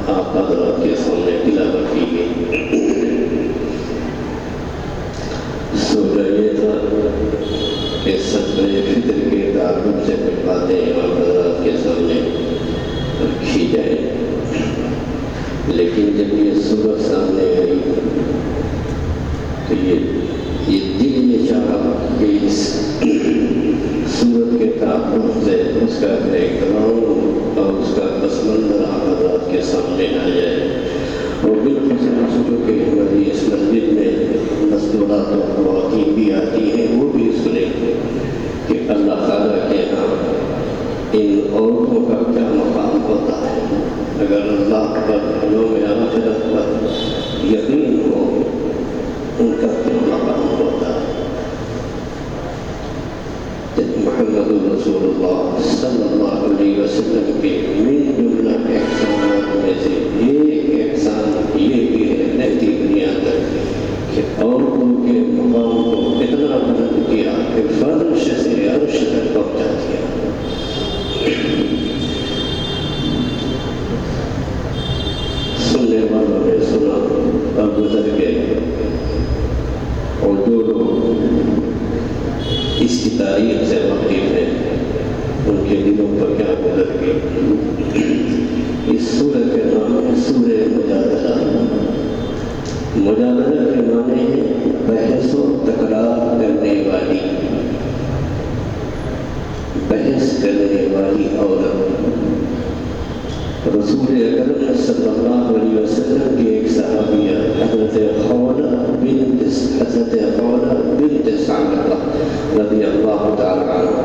آپ حضرات کے سامنے تلاوت کی گئی۔ سورہ یہ تھا کہ صدقہ فطر کے تعلق سے کچھ باتیں آپ حضرات کے سامنے رکھی جائیں، لیکن جب یہ صورت سامنے آئی تو یہ دل یہ چاہا کہ اس صورت کے تعلق سے اس کا بیک گراؤنڈ اور اس کا پس منظر آپ حضرات کے سامنے آ جائے، اور بالخصوص جو کہ ہماری اس مسجد میں مستورات اور خواتین بھی آتی ہیں وہ بھی سنیں کہ اللہ تعالیٰ کے ہاں ان عورتوں کا کیا مقام ہوتا ہے، اگر اللہ پر یوم آخرت پر یقین ہو ان کا کیا مقام ہوتا ہے۔ محمد رسول اللہ صلی اللہ علیہ وسلم کے من جملہ احسانات میں سے ایک احسان یہ بھی ہے نہتی دنیا تک کہ عورتوں کے مقام کو اتنا بلند کیا کہ فرش سے عرش تک پہنچا دیا۔ سننے والوں نے سنا اور گزر گئے، اور جو لوگ اس کی تاریخ سے واقف ہیں ان کے دلوں پر کیا گزر گئی۔ اس سورہ کے نام ہے سورہ مجادلہ۔ مجادلہ کے معنی ہے بحث و تکرار کرنے والی، بحث کرنے والی عورت۔ رسول اکرم صلی اللہ علیہ وسلم کی ایک صحابیہ حضرت خولہ بنت ثعلبہ رضی اللہ تعالی عنہ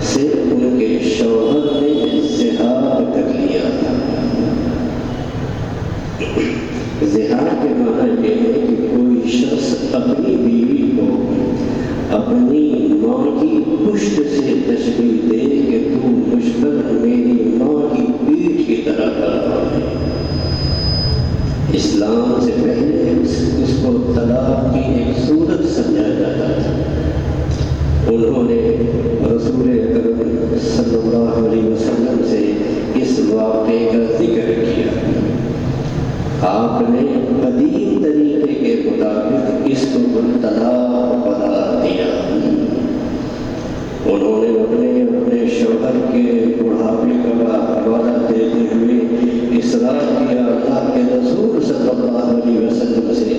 سے ان کے شوہر نے زہار کر لیا تھا۔ زہار کے معنی یہ ہے کہ کوئی شخص اپنی بیوی کو اپنی ماں کی پشت سے تشبیہ دے کہ تو مجھ پر میری ماں کی پیٹھ کی طرح کر رہا ہے۔ اسلام سے پہلے اس کو طلاق کی ایک صورت سمجھا جاتا تھا۔ انہوں نے رسول اکرم صلی اللہ علیہ وسلم سے اس واقعے کا ذکر کیا۔ آپ نے قدیم طریقے کے مطابق اس کو طلاق قرار دیا۔ انہوں نے اپنے شوہر کے بڑھاپے کا حوالہ دیتے ہوئے اصرار کیا اللہ کے رسول صلی اللہ علیہ وسلم سے،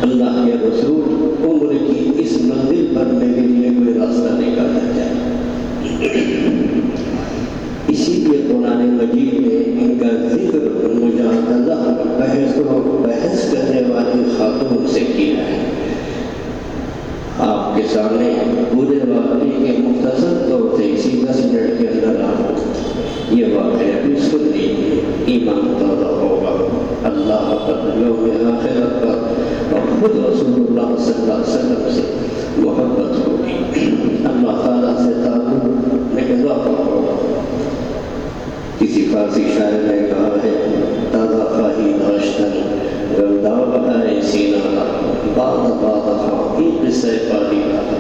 اللہ کے رسول عمر کی اس منزل پر میرے لیے کوئی راستہ نکالا جائے۔ اسی لیے قرآن مجید نے ان کا ذکر مجادلہ بحث کرنے والی خاتون سے کیا ہے۔ آپ کے سامنے پورے واقعے کے مختصر طور سے اسی 10 منٹ کے اندر آپ یہ واقعہ بھی سن لیجیے، ایمان تازہ ہوگا اللہ پر، یوم آخرت پر، اور خود رسول اللہ صلی اللہ علیہ وسلم سے محبت ہوگی، اللہ تعالیٰ سے تعلق میں اضافہ ہوگا۔ کسی فارسی شاعر نے کہا ہے تازہ خواہی داشتن گرداب ہے سینہ باد خواہی قصہ پالی رہا۔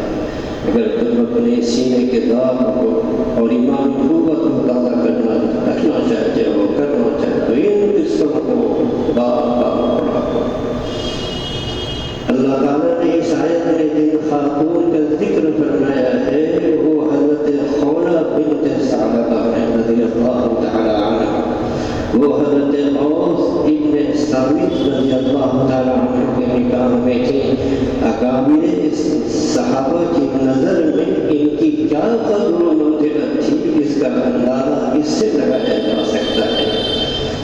اگر تم اپنے سینے کے داغ کو اور ایمان نبوت کو تازہ رکھنا چاہتے ہو، کرنا چاہتے ہو، ان قصوں کو بار بار پڑھا۔ اللہ تعالیٰ نے اس آیت میں جن خاتون کا ذکر فرمایا ہے وہ حضرت خولہ بنت ثعلبہ رضی اللہ تعالی عنہ، وہ حضرت اوس ابن ثابت رضی اللہ تعالی عنہ کے نکاح میں تھے۔ اکابر صحابہ کی نظر میں ان کی کیا قدر و منزلت تھی اس کا اندازہ اس سے لگایا جا سکتا ہے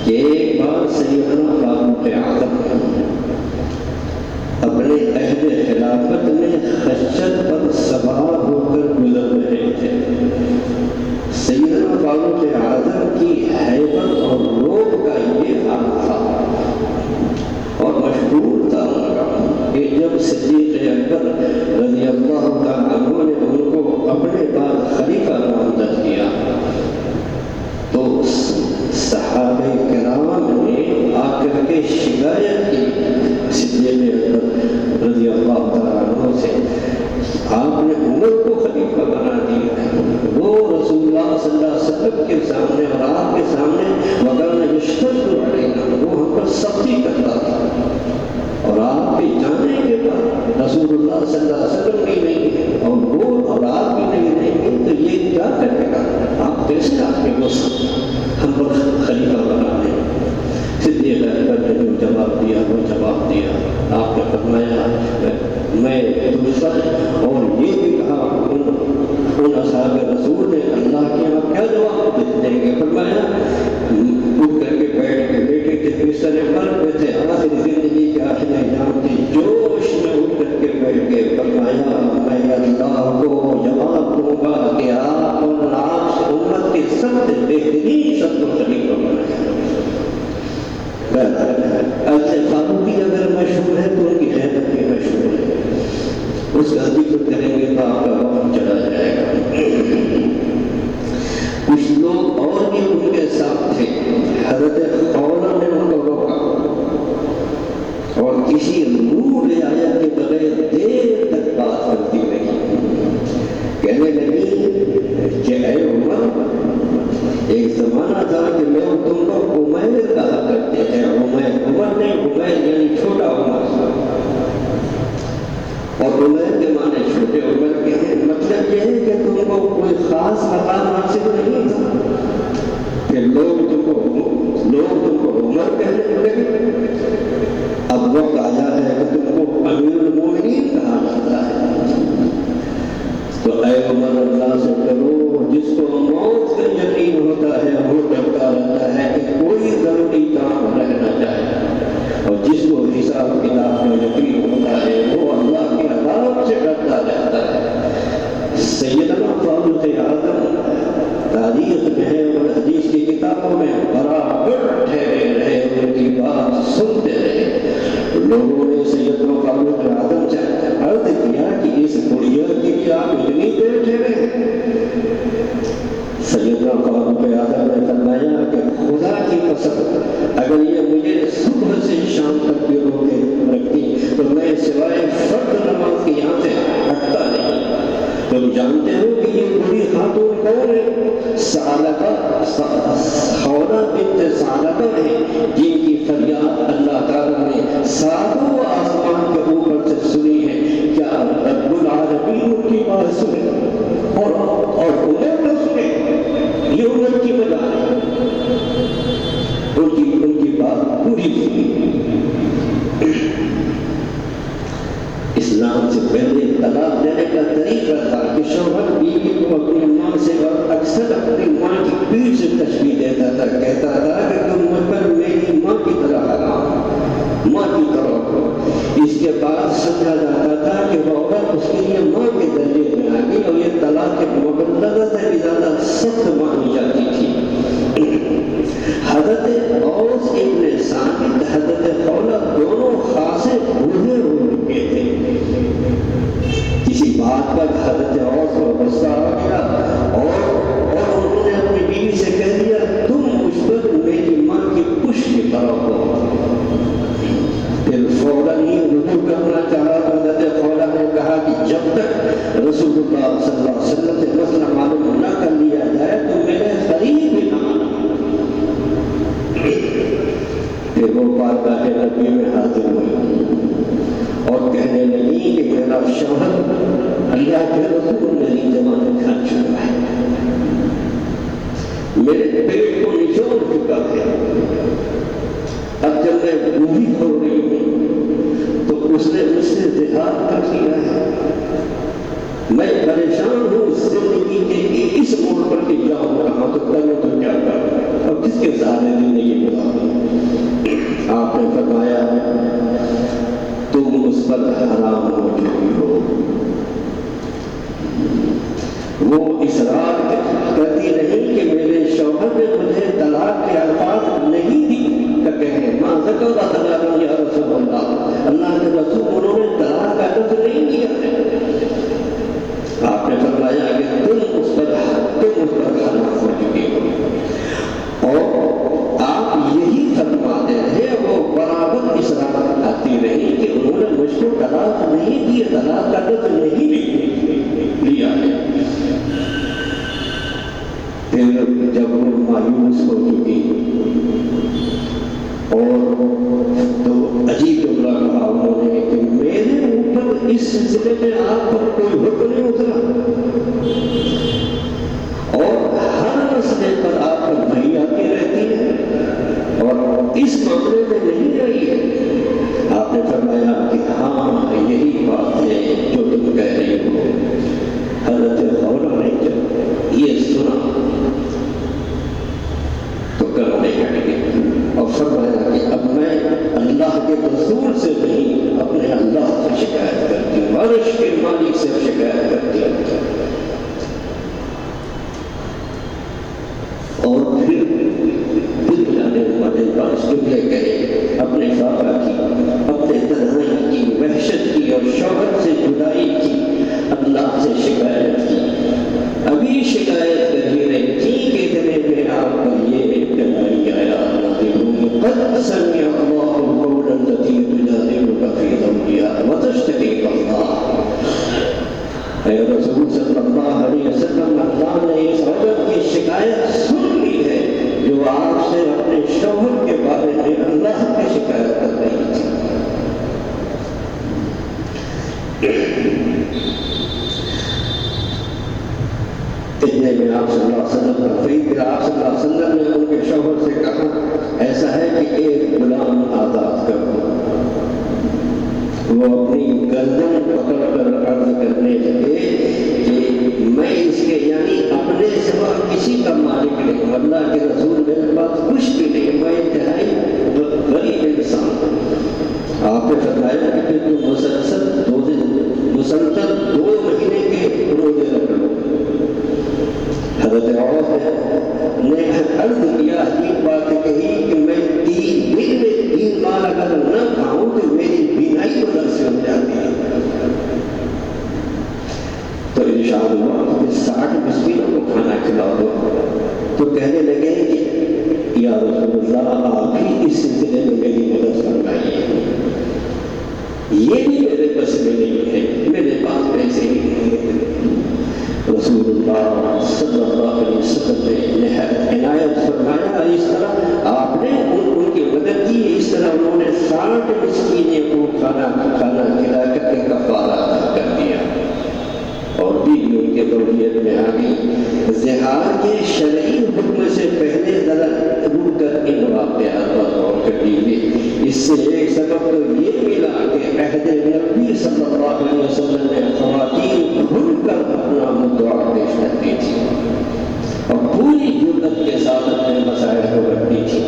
کہ ایک بار سیدنا فاروق اعظم اپنے عہد خلافت میں خچر پر سوار ہو کر گزر رہے تھے۔ سیدنا فاروق اعظم کی ہیبت اور روب کا یہ حال تھا اور مشہور تھا ان کا کہ جب صدیق اکبر رضی اللہ تعالیٰ عنہ نے ان کو اپنے بعد خلیفہ نامزد کیا تو صحابہ کرام نے آ کر کے شکایت کی صدیق اکبر رضی اللہ تعالیٰ عنہ سے، آپ نے عمر کو خلیفہ بنا دیا۔ وہ رسول اللہ صلی اللہ علیہ وسلم کے سامنے اور آپ کے سامنے وغیرہ اس کا ذکر کریں گے تو آپ کا وقت چلا جائے گا۔ کچھ لوگ اور بھی ان کے ساتھ تھے، حضرت خولہ نے ان کو روکا اور کسی نور آیا کے بغیر دیر تک بات کرتی رہی، کہنے لگی کہ اے عمر، ایک زمانہ تھا کہ لوگ تم کو عمیر کہا کرتے تھے، عمر نے عمیر یعنی چھوٹا عمر، اور عمیر کے معنی چھوٹے عمر کے ہیں، مطلب یہ ہے کہ تم کو کوئی خاص مقام حاصل نہیں تھا، پھر لوگ تم کو عمر کہنے لگے۔ اب وقت آیا ہے کہ تم کو امیر المومنین کہا جاتا ہے، تو اے عمر اللہ سے کرو، جس کو موت کا یقین ہوتا ہے وہ ڈرتا رہتا ہے کہ کوئی ضروری کام رہ نہ جائے، اور جس کو حساب کتاب کا یقین ہوتا ہے وہ اللہ کے عذاب سے ڈرتا رہتا ہے۔ سیدنا فاروق اعظم تاریخ میں ہے اور حدیث کی کتابوں میں برابر ٹھہرے رہے، ان کی بات سنتے رہے۔ لوگوں نے سیدنا فاروق اعظم سے عرض کیا کہ اس بڑھیا کے لیے آپ اتنی دیر ٹھہرے؟ سیدنا فاروق اعظم نے فرمایا کہ خدا کی قسم، اگر یہ مجھے صبح سے شام تک بھی روکے رکھتی تو میں سوائے فرض نماز کے یہاں سے ہٹتا نہیں۔ تم جانتے ہو کہ یہ بڑی خاتون کون ہے؟ خولہ بنت ثعلبہ ہے، جن کی فریاد اللہ تعالیٰ نے ساتوں آسمان کے اوپر سے سنی ہے۔ کیا رب العالمین ان کی بات سنے اور عمر نہ سنے؟ یہ عمر کی وجہ ہے، ان کی بات پوری سنی۔ اسلام سے پہلے طلاق دینے کا طریقہ تھا کہ شوہر بیوی کو اپنی ماں سے اور اکثر اپنی ماں کی پیٹھ سے تشبیہ دیتا تھا، کہتا تھا کہ تم مجھ پر میری ماں کی طرح حرام، ماں کی طرح ہو۔ اس کے بعد سمجھا جاتا تھا کہ وہ عورت اس کے لیے ماں کے درجے میں آ گئی، اور یہ طلاق مبلغہ سے بھی زیادہ سخت مانی جاتی تھی۔ حضرت اوس ابن ثابت، حضرت خولہ دونوں خاصے بوڑھے ہو چکے تھے۔ کسی بات پر حضرت اوس کو غصہ آ گیا اور انہوں نے اپنی بیوی سے کہہ دیا تم مجھ پر میری ماں کی پشت کی طرح ہو۔ پھر فوراً ہی رجوع کرنا چاہا، حضرت خولہ نے کہا کہ جب تک رسول اللہ صلی اللہ علیہ وسلم سے مسئلہ معلوم نہ کر لیا جائے تو میرے قریب بھی نہ آنا۔ پھر وہ بارگاہ نبی میں حاضر ہوئی اور کہنے لگی کہ میرا شوہر اللہ کے رسول میری ضمانت کھا چکا ہے، میرے پیٹ کو نچوڑ چکا ہے، اب جب میں بوڑھی ہو رہی ہوں تو اس نے مجھ سے زہار کر دیا ہے، میں پریشان ہوں زندگی کے اس موڑ پر کہ جاؤں کہاں، تو کروں تو کیا کروں، اور کس کے سہارے زندگی گزاروں۔ آپ نے فرمایا تم اس پر حرام ہو چکی ہو۔ وہ اصرار کرتی نہیں کہ میرے شوہر نے مجھے طلاق کے الفاظ نہیں کہے، ماں ذکر اللہ یا رسول اللہ، اللہ کے رسول انہوں نے طلاق کا لفظ نہیں دیا۔ آپ نے فرمایا کہ تم اس پر حرام ہو چکی ہو، اور آپ یہی فرماتے رہے، وہ برابر اصرار آتی رہی کہ انہوں نے مجھ کو طلاق نہیں دی، طلاق کا لفظ نہیں لیا ہے۔ پھر جب وہ مایوس ہو چکی اور تو عجیب ٹکڑا کہا انہوں نے کہ میرے اوپر اس سلسلے میں آپ پر کوئی حکم نہیں اترا، اور ہر مسئلے پر آپ پر بھائی آتی رہتی ہے اور اس معاملے میں نہیں رہی ہے۔ آپ نے فرمایا کہ ہاں یہی بات ہے جو تم کہہ رہی ہو۔ حضرت خولہ نے جب یہ سنا تو کرنے لگے اور فرمایا کہ اب میں اللہ کے رسول سے نہیں اپنے اللہ سے شکایت کرتی ہوں، عرش کے مالک سے شکایت کرتی ہوں۔ اور پھر جانے والے پاس جملے کہے اپنے ساتھ قد سمع الله قول التي تجادلك في زوجها وتشتكي الى اللہ۔ اے رسول صلی اللہ علیہ وسلم، اللہ نے اس عورت کی شکایت سن لی ہے جو آپ سے اپنے شوہر کے بارے میں اللہ کی شکایت کر رہی تھی۔ اتنے میں آپ صلی اللہ علیہ وسلم کا پھر آپ صلی اللہ علیہ وسلم نے ان کے شوہر سے کہا ایسا ہے کہ ایک غلام آزاد کر دو۔ وہ اپنی گردن پکڑ کر عرض کرنے لگے کہ میں اس کے یعنی اپنے سوا کسی کا مالک نہیں ہوں، اللہ کے رسول میرے پاس کچھ بھی نہیں، میں انتہائی غریب انسان ہوں۔ آپ نے فرمایا کہ پھر تم مسلسل 2 مہینے کے روزے رکھ لو۔ حضرت عورت نے عرض کیا، عجیب بات کہی کہ میں 3 دن میں 3 بار اگر نہ کھاؤں تو میری بینائی بدل سے ہو جاتی ہے۔ تو ارشاد ہوا کہ 60 مسکینوں کو کھانا کھلا دو۔ تو کہنے لگے کہ یا رسول اللہ آپ ہی اس سلسلے میں میری مدد فرمائیے، یہ بھی میرے بس میں نہیں ہے، میرے پاس پیسے ہی نہیں۔ رسول اللہ صلی اللہ علیہ وسلم نے نہایت عنایت فرمایا، اس طرح آپ نے ان کی مدد کی، اس طرح انہوں نے 60 مسکینوں کو کھانا کھلا کر کے کفارہ ادا کر دیا اور بیوی ان کے ضروریت میں آ گئی۔ زہار کے شرعی حکم سے پہلے ذرا رک کر ان واقعات پر غور کر لیجیے۔ اس سے ایک سبب تو یہ ملا کہ عہد نبی صلی اللہ علیہ وسلم نے خواتین کھل کر اپنا مدعا پیش کرتی تھی اور پوری جرأت کے ساتھ اپنے مسائل کو رکھتی تھی۔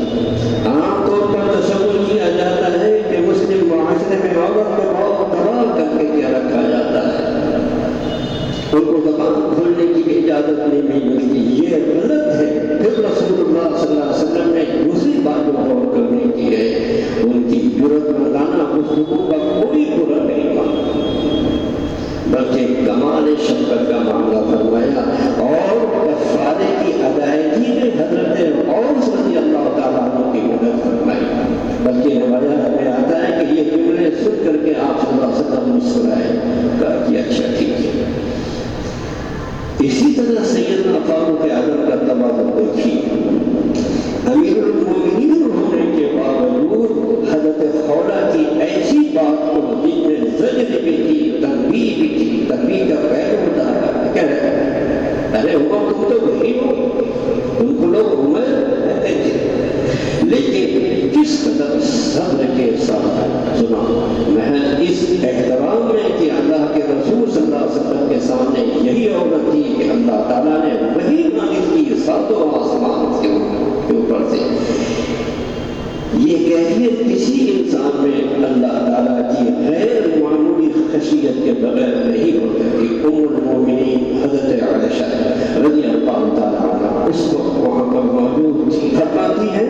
عام طور پر تصور کیا جاتا ہے کہ مسلم معاشرے میں عورت کو بہت دبا کر کے کیا رکھا جاتا ہے، ان کو زبان کھولنے کی بھی اجازت نہیں ملتی، یہ غلط ہے۔ پھر رسول اللہ صلی اللہ علیہ وسلم نے دوسری بات جو غور کرنے کی ہے، ان کی جرأت مردانہ گفتگو کا کوئی برا نہیں مانا بلکہ کمال شفقت کا معاملہ فرمایا اور کفارے کی ادائیگی میں حضرت اوس رضی اللہ تعالیٰ عنہ کی مدد فرمائی۔ بلکہ روایات میں آتا ہے کہ یہ جملے سن کر کے آپ صلی اللہ علیہ وسلم مسکرائے، کہا کہ اچھا ٹھیک ہے۔ اسی طرح سیدنا فاروق اعظم کا تواضع دیکھیے، امیر المومنین ہونے کے باوجود حضرت خولہ کی ایسی بات کو جن میں زجر بھی تھی، تنبیہ بھی تھی، تنبیہ کا پہلو ہوتا ہے، کہہ رہے ہیں ارے عمر تم تو وہی ہو، تم کو لوگ عمر کہتے تھے، لیکن کس قدر صبر کے ساتھ سنا، محض اس احترام میں کہ اللہ کے رسول صلی اللہ علیہ وسلم کے سامنے یہی عورت تھی کہ اللہ تعالیٰ نے وہی نازل کی 7 آسمان کے اوپر سے۔ یہ کیفیت کسی انسان میں اللہ تعالیٰ کی غیر معمولی خشیت کے بغیر نہیں ہو سکتی۔ ام المومنین حضرت عائشہ رضی اللہ تعالیٰ عنہ اس وقت وہاں پر موجود تھی، فرماتی ہے